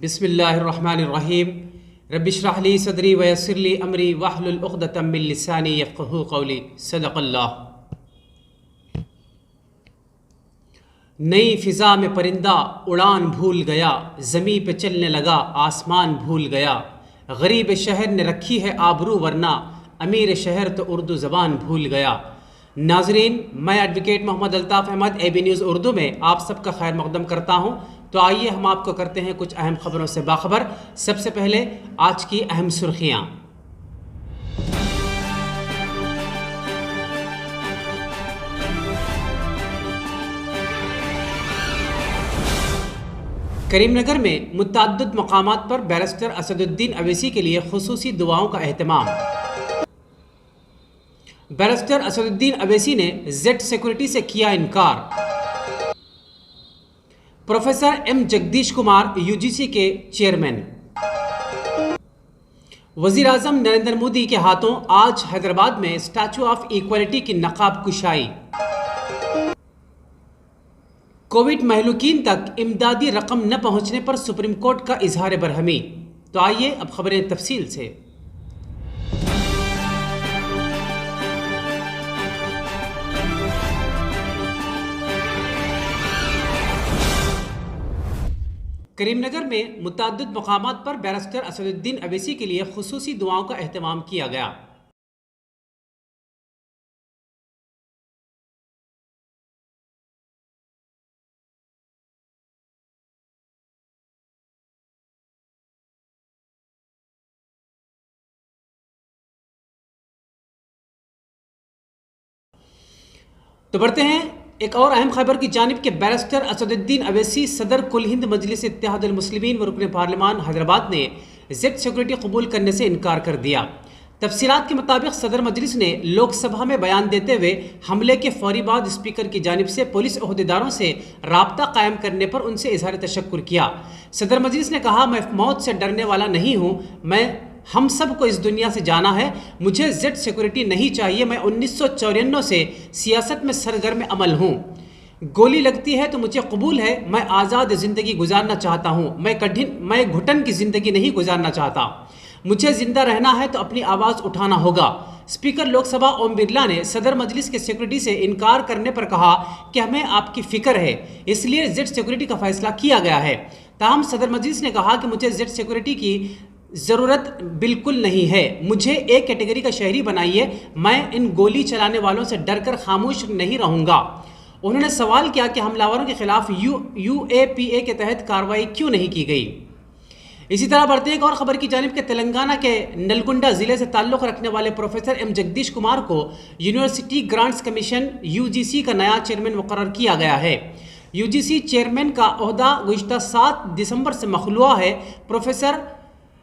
बिस्मिल्लाहिर्रहमानिर्रहीम रब्बिश्रह ली सदरी वयस्सिर ली अमरी वहलुल उक़दतम मिन लिसानी यफ़क़हू क़ौली। सदक़ल्लाह। नई फ़िज़ा में परिंदा उड़ान भूल गया, ज़मीं पे चलने लगा आसमान भूल गया। गरीब शहर ने रखी है आबरू वरना अमीर शहर तो उर्दू ज़बान भूल गया। नाजरीन, मैं advocate Mohammad Altaf Ahmed AB news Urdu में आप सबका खैर मक़दम करता हूँ। तो आइए हम आपको करते हैं कुछ अहम खबरों से बाखबर। सबसे पहले आज की अहम सुर्खियाँ। करीमनगर में मुतअद्दिद मकामात पर बैरिस्टर असदुद्दीन अवैसी के लिए खुसूसी दुआओं का एहतमाम। बैरिस्टर असदुद्दीन अवैसी ने जेड सिक्योरिटी से किया इनकार। Professor M Jagdish Kumar UGC के चेयरमैन। वज़ीर आज़म नरेंद्र मोदी के हाथों आज हैदराबाद में स्टैचू ऑफ इक्वालिटी की नकाब कुशाई। कोविड महलूकीन तक इमदादी रकम न पहुंचने पर सुप्रीम कोर्ट का इजहार बरहमी। तो आइए अब खबरें तफसील से। करीमनगर में मुतअद्दिद मकामात पर बैरिस्टर असदुद्दीन अवैसी के लिए खुसूसी दुआओं का एहतमाम किया गया। तो बढ़ते हैं एक और अहम खबर की जानिब के बैरिस्टर असदुद्दीन अवैसी सदर कुल हिंद मजलिस इत्तेहादुल मुस्लिमीन व रुकन पार्लिमान हैदराबाद ने जेड सिक्योरिटी कबूल करने से इनकार कर दिया। तफसीलात के मुताबिक सदर मजलिस ने लोकसभा में बयान देते हुए हमले के फौरी बाद स्पीकर की जानिब से पुलिस ओहदेदारों से राब्ता कायम करने पर उनसे इजहार तशक्कुर किया। सदर मजलिस ने कहा, मैं मौत से डरने वाला नहीं हूँ, मैं हम सब को इस दुनिया से जाना है, मुझे जेड सिक्योरिटी नहीं चाहिए। मैं 1994 से सियासत में सरगर्म अमल हूँ। गोली लगती है तो मुझे कबूल है, मैं आज़ाद ज़िंदगी गुजारना चाहता हूँ, मैं घुटन की ज़िंदगी नहीं गुजारना चाहता। मुझे ज़िंदा रहना है तो अपनी आवाज़ उठाना होगा। स्पीकर लोकसभा ओम बिरला ने सदर मजलिस के सिक्योरिटी से इनकार करने पर कहा कि हमें आपकी फ़िक्र है, इसलिए जेड सिक्योरिटी का फैसला किया गया है। ताहम सदर मजलिस ने कहा कि मुझे जेड सिक्योरिटी की ज़रूरत बिल्कुल नहीं है, मुझे एक कैटेगरी का शहरी बनाइए, मैं इन गोली चलाने वालों से डरकर खामोश नहीं रहूँगा। उन्होंने सवाल किया कि हमलावरों के खिलाफ UAPA के तहत कार्रवाई क्यों नहीं की गई। इसी तरह बढ़ते एक और खबर की जानिब के तेलंगाना के नलगुंडा ज़िले से ताल्लुक़ रखने वाले प्रोफेसर M जगदीश कुमार को यूनिवर्सिटी ग्रांट्स कमीशन UGC का नया चेयरमैन मुकर्रर किया गया है। UGC चेयरमैन का ओहदा गुज़िश्ता 7 दिसंबर से मखलूआ है। प्रोफेसर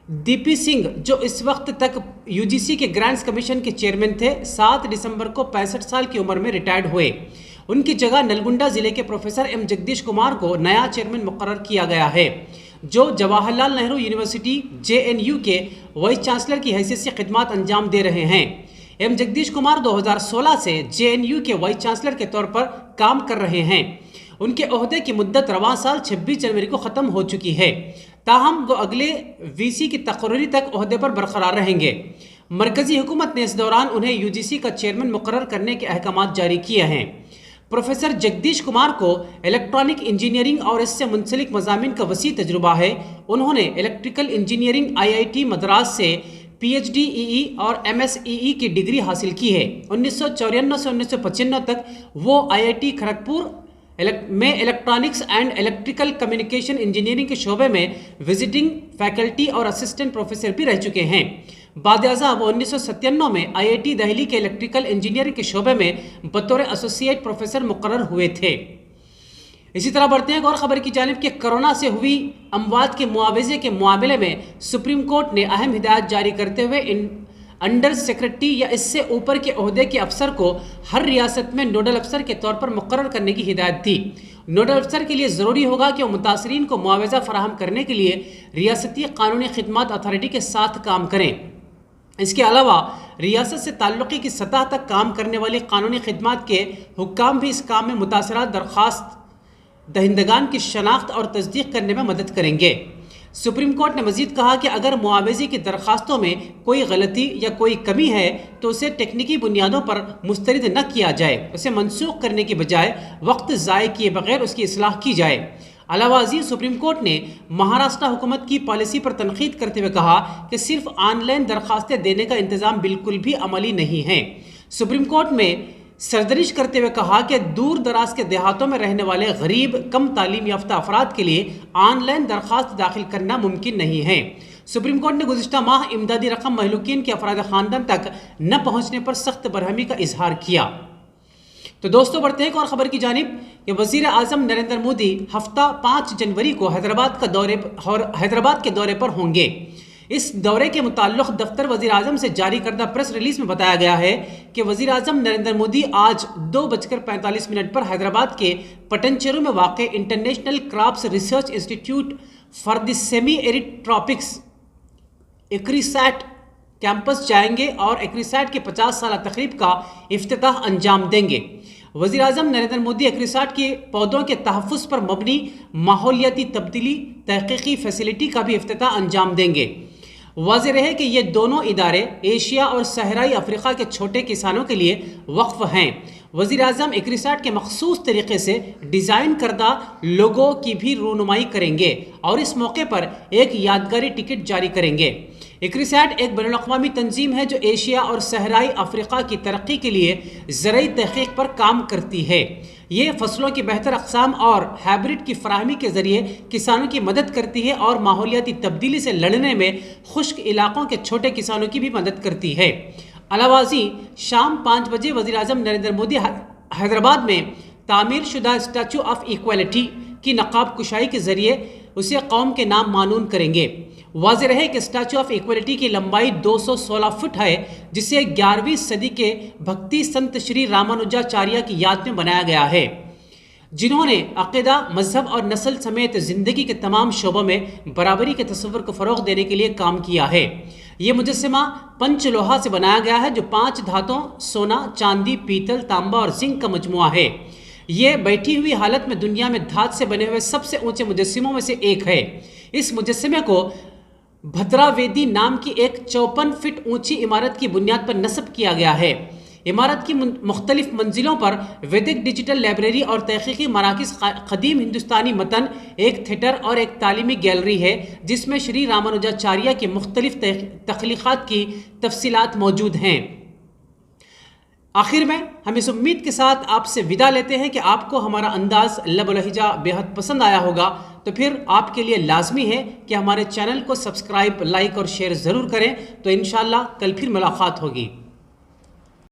DP सिंह, जो इस वक्त तक UGC के ग्रांट्स कमीशन के चेयरमैन थे, 7 दिसंबर को 65 साल की उम्र में रिटायर्ड हुए। उनकी जगह नलगुंडा ज़िले के प्रोफेसर M जगदीश कुमार को नया चेयरमैन मुकर्रर किया गया है, जो जवाहरलाल नेहरू यूनिवर्सिटी JNU के वाइस चांसलर की हैसियत से खिदमत अंजाम दे रहे हैं। M जगदीश कुमार 2016 से JNU के वाइस चांसलर के तौर पर काम कर रहे हैं। उनके ओहदे की मुद्दत रवां साल 26 जनवरी को ख़त्म हो चुकी है। ताहम वो अगले VC की तकर्री तक ओहदे पर बरकरार रहेंगे। मरकज़ी हुकूमत ने इस दौरान उन्हें UGC का चेयरमैन मुकर्रर करने के अहकाम जारी किए हैं। प्रोफेसर जगदीश कुमार को इलेक्ट्रॉनिक इंजीनियरिंग और इससे मुंसलिक मज़ामीन का वसी तजुर्बा है। उन्होंने इलेक्ट्रिकल इंजीनियरिंग IIT मद्रास से PhD EE और MS EE की डिग्री हासिल की है। 1994 से 1995 तक वो IIT खड़गपुर में electronics and electrical communication engineering के शोबे में विजिटिंग फैकल्टी और असिस्टेंट प्रोफेसर भी रह चुके हैं। बाद-ए-आज़ा वो 1997 में IIT दिल्ली के इलेक्ट्रिकल इंजीनियरिंग के शोबे में बतौर एसोसिएट प्रोफेसर मुकर्रर हुए थे। इसी तरह बढ़ते हैं और ख़बर की जानिब के कोरोना से हुई अमवात के मुआवजे के मामले में सुप्रीम कोर्ट ने अहम हिदायत जारी करते हुए अंडर सेक्रेटरी या इससे ऊपर के ओहदे के अफसर को हर रियासत में नोडल अफसर के तौर पर मुकर्रर करने की हिदायत दी। नोडल अफसर के लिए ज़रूरी होगा कि वो मुतासरीन को मुआवजा फराहम करने के लिए रियासती कानूनी खिदमत अथॉरिटी के साथ काम करें। इसके अलावा रियासत से ताल्लुक़ी की सतह तक काम करने वाली कानूनी खिदमत के हुक्काम भी इस काम में मुतासरा दरख्वास्त दहिंदगान की शनाख्त और तस्दीक करने में मदद करेंगे। सुप्रीम कोर्ट ने मजीद कहा कि अगर मुआवजे की दरखास्तों में कोई गलती या कोई कमी है तो उसे टेक्निकी बुनियादों पर मुस्तरद न किया जाए, उसे मनसूख करने के बजाय वक्त ज़ाय किए बगैर उसकी इस्लाह की जाए। अलावाजी सुप्रीम कोर्ट ने महाराष्ट्र हुकूमत की पॉलिसी पर तनकीद करते हुए कहा कि सिर्फ ऑनलाइन दरखास्तें देने का इंतज़ाम बिल्कुल भी अमली नहीं है। सुप्रीम कोर्ट में सरदर्श करते हुए कहा कि दूर दराज के देहातों में रहने वाले गरीब कम तालीम याफ्ता अफराद के लिए ऑनलाइन दरखास्त दाखिल करना मुमकिन नहीं है। सुप्रीम कोर्ट ने गुज़िश्ता माह इमदादी रकम महलूकीन के अफराद ख़ानदान तक न पहुँचने पर सख्त बरहमी का इजहार किया। तो दोस्तों बढ़ते हैं एक और खबर की जानिब कि वज़ीर आज़म नरेंद्र मोदी हफ्ता 5 जनवरी को हैदराबाद के दौरे पर होंगे। इस दौरे के मुताल्लिक़ दफ्तर वज़ीर आज़म से जारी करदा प्रेस रिलीज में बताया गया है कि वज़ीर आज़म नरेंद्र मोदी आज 2:45 पर हैदराबाद के पटनचेरू में वाक़ international crops research institute for the semi arid tropics ICRISAT campus जाएंगे और इक्रिसैट के 50 साल तकरीब का इफ्तिताह अंजाम देंगे। वज़ीर आज़म नरेंद्र मोदी इक्रिसैट के पौधों के तहफ़्फ़ुज़ पर मबनी माहौलियाती तब्दीली तहक़ीक़ी फैसिलिटी का भी इफ्तिताह अंजाम देंगे। वाज़ेह रहे कि ये दोनों इदारे एशिया और सहराई अफ्रीका के छोटे किसानों के लिए वक्फ हैं। वज़ीर आज़म इक्रिसैट के मखसूस तरीके से डिज़ाइन करदा लोगों की भी रूनुमाई करेंगे और इस मौके पर एक यादगारी टिकट जारी करेंगे। इक्रिसैट एक बैनुल-अक़वामी तंजीम है जो एशिया और सहराई अफ्रीका की तरक्की के लिए ज़रई तहक़ीक़ पर काम करती है। ये फसलों की बेहतर अक़साम और हाइब्रिड की फराहमी के ज़रिए किसानों की मदद करती है और माहौलियाती तब्दीली से लड़ने में खुश्क इलाकों के छोटे किसानों की भी मदद करती है। अलावाजी शाम 5 बजे वज़ीर आज़म नरेंद्र मोदी हैदराबाद में तामीर शुदा स्टैचू ऑफ इक्वालिटी की नकाब कुशाई के ज़रिए उसे कौम के नाम मानून करेंगे। वाज़ेह रहे कि स्टैचू ऑफ इक्वालिटी की लंबाई 216 फुट है, जिसे 11वीं सदी के भक्ति संत श्री रामानुजाचार्य की याद में बनाया गया है, जिन्होंने अक़ीदा, मजहब और नस्ल समेत ज़िंदगी के तमाम शोबों में बराबरी के तस्वुर को फ़रोग़ देने के लिए काम किया है। ये मुजस्समा पंचलोहा से बनाया गया है जो 5 धातों सोना, चांदी, पीतल, तांबा और जिंक का मजमुआ है। ये बैठी हुई हालत में दुनिया में धात से बने हुए सबसे ऊंचे मुजस्सिमों में से एक है। इस मुजस्सिमे को भद्रावेदी नाम की एक 54 फीट ऊंची इमारत की बुनियाद पर नस्ब किया गया है। इमारत की मुख्तलिफ मंजिलों पर वैदिक डिजिटल लाइब्रेरी और तहक़ीक़ी मराकिज़, क़दीम हिंदुस्तानी मतन, एक थिएटर और एक तालीमी गैलरी है जिसमें श्री रामानुजाचार्य की मुख्तलिफ तख्लीक़ात की तफसीलात मौजूद हैं। आखिर में हम इस उम्मीद के साथ आपसे विदा लेते हैं कि आपको हमारा अंदाज़ लब लहजा बेहद पसंद आया होगा। तो फिर आपके लिए लाजमी है कि हमारे चैनल को सब्सक्राइब, लाइक और शेयर ज़रूर करें। तो इंशाअल्लाह कल फिर मुलाकात होगी।